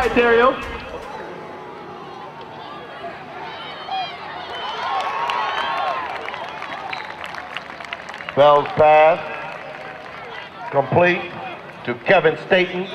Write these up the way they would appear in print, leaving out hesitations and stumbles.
right, Dario. Bell's pass, complete to Kevin Staten.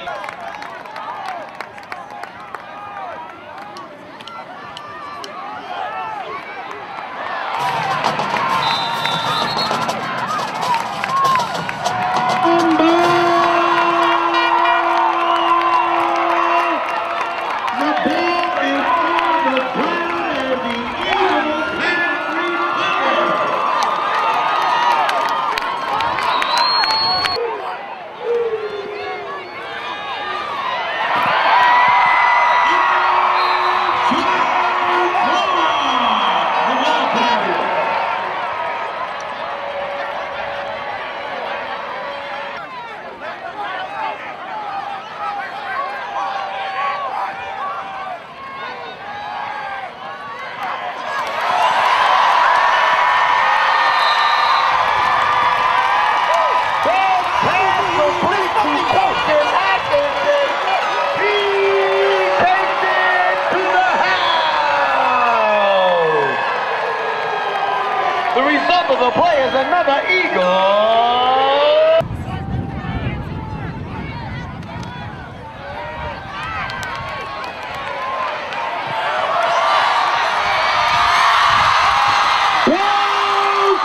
The result of the play is another Eagle.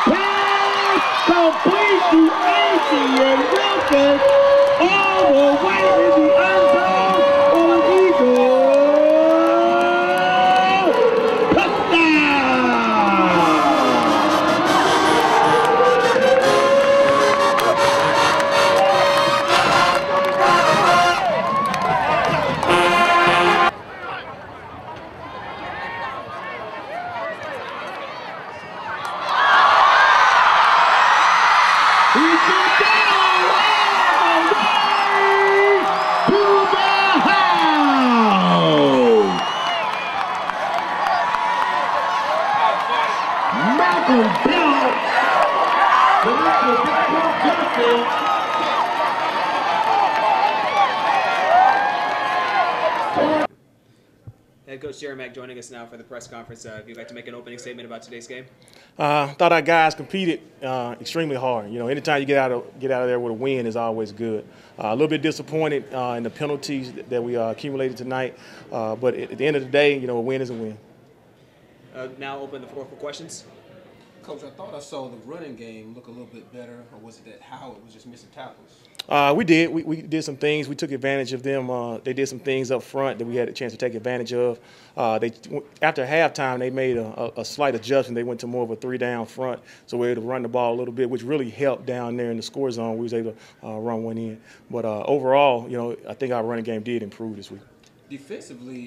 Pass complete to AC and Wilson all the way in the end zone for an Eagle. Head Coach Jerry Mack joining us now for the press conference. If you'd like to make an opening statement about today's game. Thought our guys competed extremely hard. You know, anytime you get out of there with a win is always good. A little bit disappointed in the penalties that we accumulated tonight, but at the end of the day, you know, a win is a win. Now open the floor for questions. Coach, I thought I saw the running game look a little bit better, or was it that Howard was just missing tackles? We did. We did some things. We took advantage of them. They did some things up front that we had a chance to take advantage of. After halftime, they made a slight adjustment. They went to more of a three-down front, so we were able to run the ball a little bit, which really helped down there in the score zone. We was able to run one in. But overall, you know, I think our running game did improve this week. Defensively,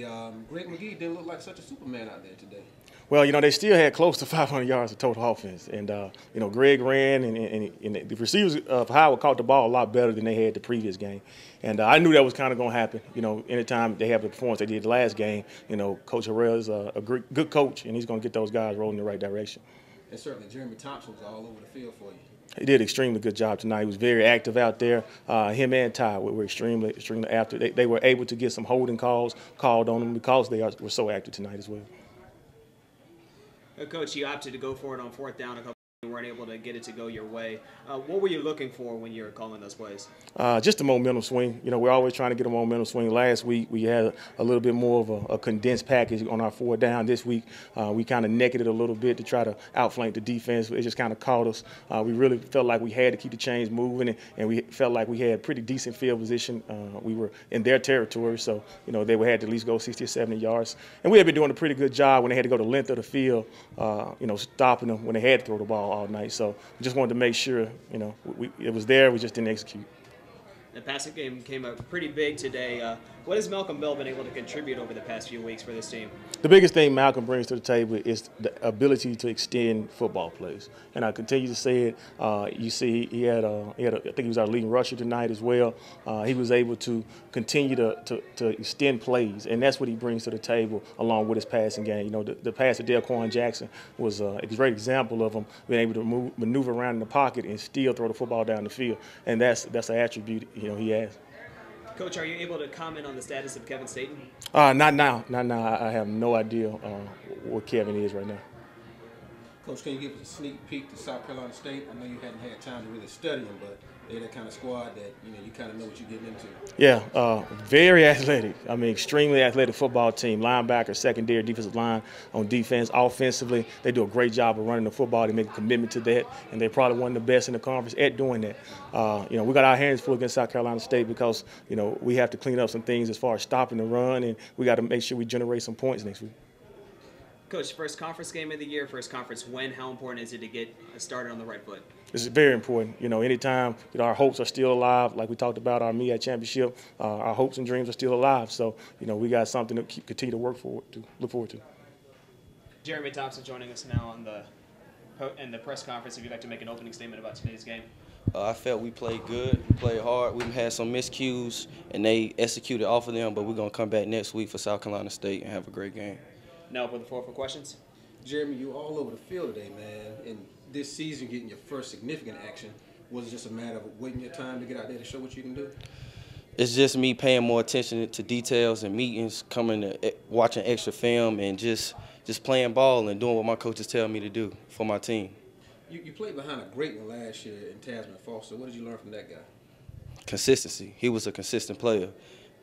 Greg McGee didn't look like such a Superman out there today. Well, you know, they still had close to 500 yards of total offense. And, you know, Greg ran, and the receivers of Howard caught the ball a lot better than they had the previous game. And I knew that was kind of going to happen. You know, anytime they have the performance they did the last game, you know, Coach Harrell is a good coach, and he's going to get those guys rolling in the right direction. And certainly Jeremy Thompson was all over the field for you. He did an extremely good job tonight. He was very active out there. Him and Ty were extremely active. They were able to get some holding calls called on them because they were so active tonight as well. Coach, you opted to go for it on fourth down. A couple you weren't able to get it to go your way. What were you looking for when you were calling those plays? Just a momentum swing. You know, we're always trying to get a momentum swing. Last week we had a little bit more of a condensed package on our fourth down. This week we kind of necked it a little bit to try to outflank the defense. It just kind of caught us. We really felt like we had to keep the chains moving, and we felt like we had pretty decent field position. We were in their territory, so, you know, they had to at least go 60 or 70 yards. And we had been doing a pretty good job when they had to go the length of the field, you know, stopping them when they had to throw the ball all night. So we just wanted to make sure, you know, it was there. We just didn't execute. The passing game came up pretty big today. What has Malcolm Bell been able to contribute over the past few weeks for this team? The biggest thing Malcolm brings to the table is the ability to extend football plays. And I continue to say it. You see, he had I think he was our leading rusher tonight as well. He was able to continue to extend plays, and that's what he brings to the table along with his passing game. You know, the pass to Delquan Jackson was a great example of him being able to maneuver around in the pocket and still throw the football down the field. And that's an attribute, you know, he has. Coach, are you able to comment on the status of Kevin Staten? Not now. Not now. I have no idea what Kevin is right now. Coach, can you give us a sneak peek to South Carolina State? I know you hadn't had time to really study them, but they're that kind of squad that you kind of know what you're getting into. Yeah, very athletic. I mean, extremely athletic football team. Linebacker, secondary, defensive line on defense. Offensively, they do a great job of running the football. They make a commitment to that, and they're probably one of the best in the conference at doing that. We got our hands full against South Carolina State because we have to clean up some things as far as stopping the run, and we got to make sure we generate some points next week. Coach, first conference game of the year, first conference win. How important is it to get started on the right foot? It's very important. Anytime our hopes are still alive, like we talked about our MEAC championship, our hopes and dreams are still alive. So, we got something to continue to look forward to. Jeremy Thompson joining us now in the press conference. If you'd like to make an opening statement about today's game. I felt we played good, we played hard. We had some miscues, and they executed off of them, but we're going to come back next week for South Carolina State and have a great game. Now open the floor for questions. Jeremy, you're all over the field today, man. And this season, getting your first significant action, was it just a matter of waiting your time to get out there to show what you can do? It's just me paying more attention to details and meetings, watching extra film, and just playing ball and doing what my coaches tell me to do for my team. You played behind a great one last year in Tasman Foster. What did you learn from that guy? Consistency. He was a consistent player.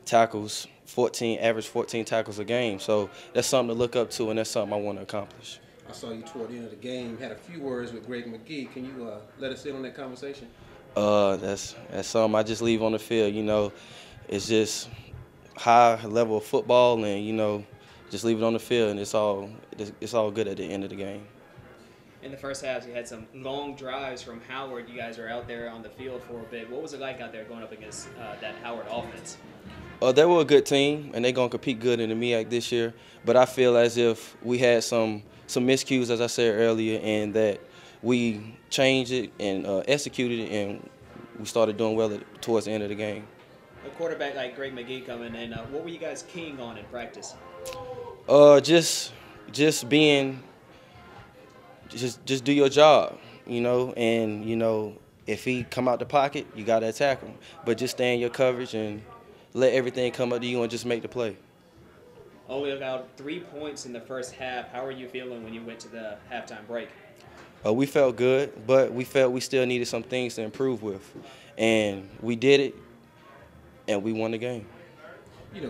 Tackles, average 14 tackles a game. So that's something to look up to, and that's something I want to accomplish. I saw you toward the end of the game, had a few words with Greg McGee. Can you let us in on that conversation? That's something I just leave on the field. It's just high level of football, and just leave it on the field, and it's all good at the end of the game. In the first half, you had some long drives from Howard. You guys were out there on the field for a bit. What was it like out there going up against that Howard offense? They were a good team, and they're going to compete good in the MEAC this year. But I feel as if we had some miscues, as I said earlier, and that we changed it and executed it, and we started doing well towards the end of the game. A quarterback like Greg McGee coming in, what were you guys keying on in practice? Just being, just do your job, and if he come out the pocket, you got to attack him. But just stay in your coverage and let everything come up to you and just make the play. Only about 3 points in the first half. How are you feeling when you went to the halftime break? We felt good, but we felt we still needed some things to improve with. And we did it, and we won the game.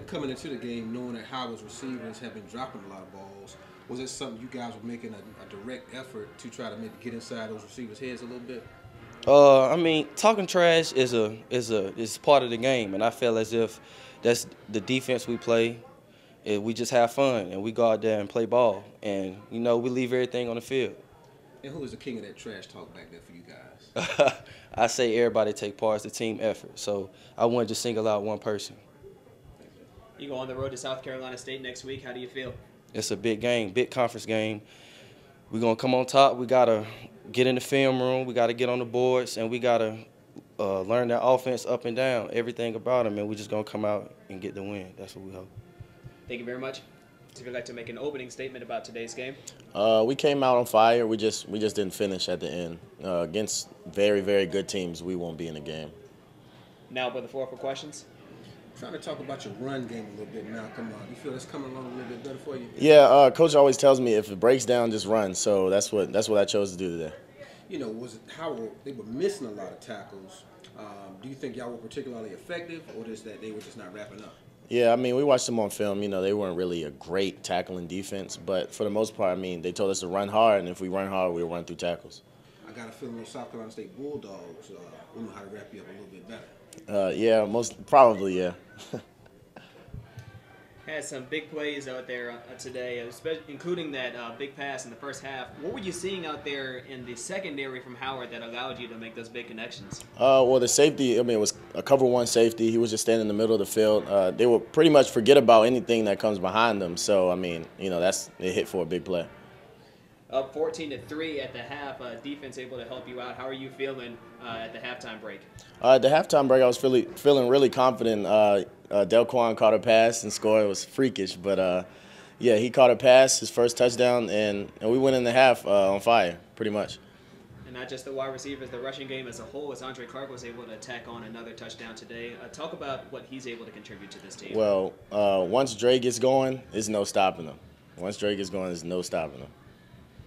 Coming into the game, knowing that Howard's receivers have been dropping a lot of balls, was it something you guys were making a direct effort to try to maybe get inside those receivers' heads a little bit? Talking trash is part of the game, and I feel as if that's the defense we play. We just have fun, and we go out there and play ball, and we leave everything on the field. And who is the king of that trash talk back there for you guys? I say everybody take part. It's a team effort, so I wouldn't just single out one person. You go on the road to South Carolina State next week. How do you feel? It's a big game, big conference game. We're going to come on top. We got to get in the film room. We got to get on the boards, and we got to learn that offense up and down, everything about them, and we're just going to come out and get the win. That's what we hope. Thank you very much. If you'd like to make an opening statement about today's game. We came out on fire. We just didn't finish at the end. Against very, very good teams, we won't be in the game. Now open the floor for questions. Trying to talk about your run game a little bit now. Come on, you feel that's coming along a little bit better for you? Yeah, Coach always tells me if it breaks down, just run. So that's what I chose to do today. Was it how they were missing a lot of tackles? Do you think y'all were particularly effective, or just that they were just not wrapping up? Yeah, we watched them on film. They weren't really a great tackling defense, but for the most part, they told us to run hard, and if we run hard, we'll run through tackles. I got a feeling those South Carolina State Bulldogs will know how to wrap you up a little bit better. Yeah, probably, yeah. Had some big plays out there today, including that big pass in the first half. What were you seeing out there in the secondary from Howard that allowed you to make those big connections? Well, the safety, it was a cover one safety. He was just standing in the middle of the field. They will pretty much forget about anything that comes behind them. So, that's a hit for a big play. Up 14-3 at the half, defense able to help you out. How are you feeling at the halftime break? At the halftime break, I was feeling really confident. Delquan caught a pass and scored. It was freakish, but yeah, he caught a pass, his first touchdown, and we went in the half on fire, pretty much. And not just the wide receivers, the rushing game as a whole, as Andre Clark was able to tack on another touchdown today. Talk about what he's able to contribute to this team. Well, once Dre gets going, there's no stopping him. Once Dre gets going, there's no stopping him.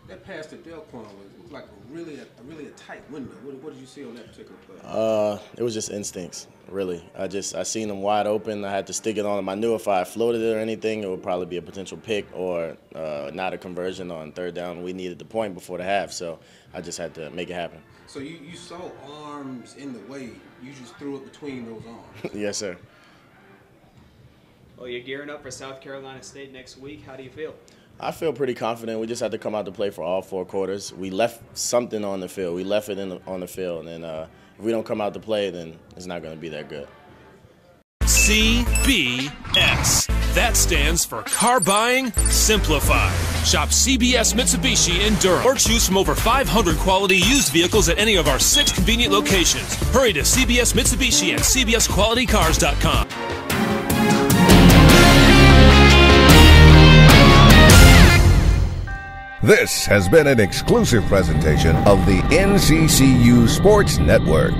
That pass to Delquan was like a really tight window. What did you see on that particular play? It was just instincts, really. I seen him wide open. I had to stick it on him. I knew if I floated it or anything, it would probably be a potential pick or not a conversion on third down. We needed the point before the half, so I just had to make it happen. So you saw arms in the way. You just threw it between those arms. Yes, sir. Well, you're gearing up for South Carolina State next week. How do you feel? I feel pretty confident. We just had to come out to play for all 4 quarters. We left something on the field. We left it on the field, and if we don't come out to play, then it's not going to be that good. CBS. That stands for Car Buying Simplified. Shop CBS Mitsubishi in Durham or choose from over 500 quality used vehicles at any of our 6 convenient locations. Hurry to CBS Mitsubishi at cbsqualitycars.com. This has been an exclusive presentation of the NCCU Sports Network.